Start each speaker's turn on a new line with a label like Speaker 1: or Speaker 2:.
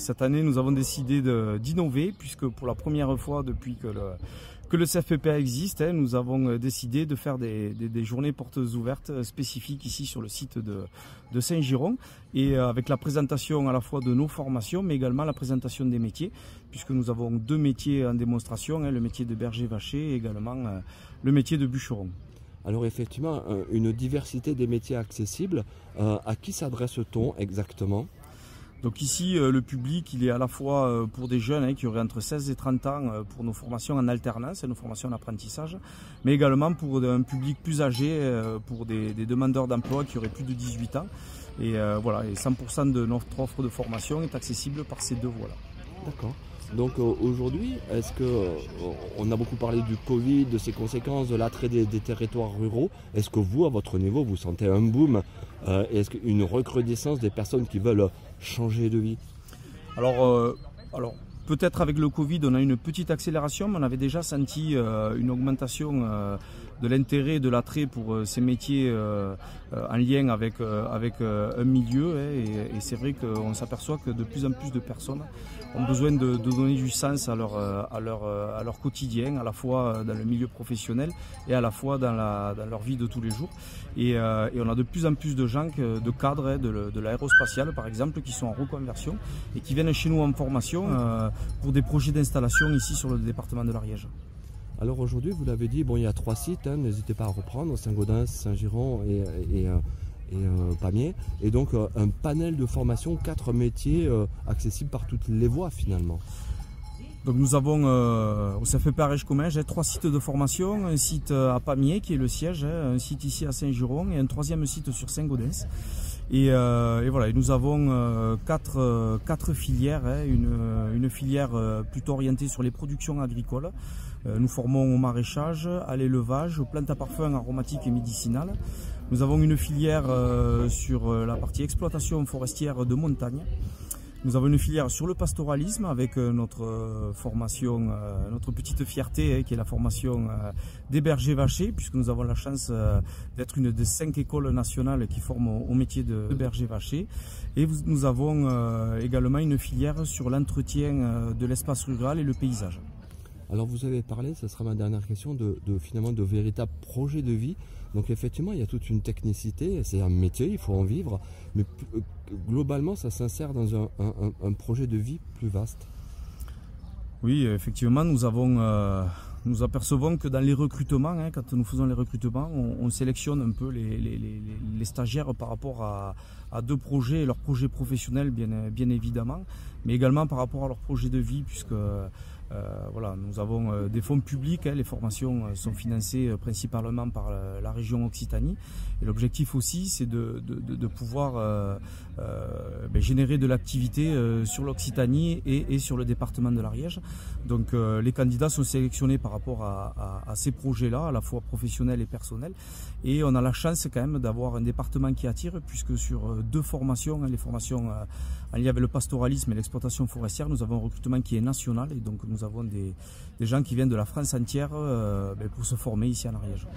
Speaker 1: cette année, nous avons décidé d'innover, puisque pour la première fois depuis que le CFPPA existe, nous avons décidé de faire des journées portes ouvertes spécifiques ici sur le site de Saint-Giron, et avec la présentation à la fois de nos formations, mais également la présentation des métiers, puisque nous avons 2 métiers en démonstration, le métier de berger vacher et également le métier de bûcheron.
Speaker 2: Alors effectivement, une diversité des métiers accessibles. À qui s'adresse-t-on exactement ?
Speaker 1: Donc ici, le public, il est à la fois pour des jeunes qui auraient entre 16 et 30 ans pour nos formations en alternance et nos formations en apprentissage, mais également pour un public plus âgé, pour des demandeurs d'emploi qui auraient plus de 18 ans. Et voilà, et 100% de notre offre de formation est accessible par ces 2 voies-là.
Speaker 2: D'accord. Donc aujourd'hui, est-ce que on a beaucoup parlé du Covid, de ses conséquences, de l'attrait des territoires ruraux. Est-ce que vous, à votre niveau, vous sentez un boom est-ce qu'une recrudescence des personnes qui veulent changer de vie?
Speaker 1: Alors peut-être avec le Covid, on a une petite accélération, mais on avait déjà senti une augmentation de l'intérêt et de l'attrait pour ces métiers en lien avec un milieu. Et c'est vrai qu'on s'aperçoit que de plus en plus de personnes ont besoin de donner du sens à leur quotidien, à la fois dans le milieu professionnel et à la fois dans leur vie de tous les jours. Et on a de plus en plus de gens, de cadres de l'aérospatiale par exemple, qui sont en reconversion et qui viennent chez nous en formation pour des projets d'installation ici sur le département de l'Ariège.
Speaker 2: Alors aujourd'hui, vous l'avez dit, bon, il y a 3 sites, n'hésitez pas à reprendre, Saint-Gaudens, Saint-Giron et Pamiers. Et donc un panel de formation, 4 métiers accessibles par toutes les voies finalement.
Speaker 1: Donc nous avons au CFPPA Ariège-Comminges 3 sites de formation, un site à Pamiers qui est le siège, un site ici à Saint-Giron et un 3e site sur Saint-Gaudens. Et voilà, et nous avons 4 filières, une filière plutôt orientée sur les productions agricoles. Nous formons au maraîchage, à l'élevage, aux plantes à parfum aromatiques et médicinales. Nous avons une filière sur la partie exploitation forestière de montagne. Nous avons une filière sur le pastoralisme avec notre formation, notre petite fierté qui est la formation des bergers vachers, puisque nous avons la chance d'être une des 5 écoles nationales qui forment au métier de berger vacher. Et nous avons également une filière sur l'entretien de l'espace rural et le paysage.
Speaker 2: Alors vous avez parlé, ce sera ma dernière question, finalement de véritables projets de vie. Donc effectivement, il y a toute une technicité, c'est un métier, il faut en vivre, mais globalement, ça s'insère dans un projet de vie plus vaste.
Speaker 1: Oui, effectivement, nous apercevons que dans les recrutements, quand nous faisons les recrutements, on sélectionne un peu les stagiaires par rapport à 2 projets, leurs projets professionnels bien évidemment, mais également par rapport à leur projet de vie, puisque voilà, nous avons des fonds publics, les formations sont financées principalement par la région Occitanie. Et l'objectif aussi, c'est de pouvoir générer de l'activité sur l'Occitanie et sur le département de l'Ariège. Donc les candidats sont sélectionnés par rapport à ces projets-là, à la fois professionnels et personnels. Et on a la chance quand même d'avoir un département qui attire, puisque sur 2 formations, les formations en lien avec le pastoralisme et l'exploitation forestière, nous avons un recrutement qui est national, et donc nous avons des gens qui viennent de la France entière pour se former ici en Ariège.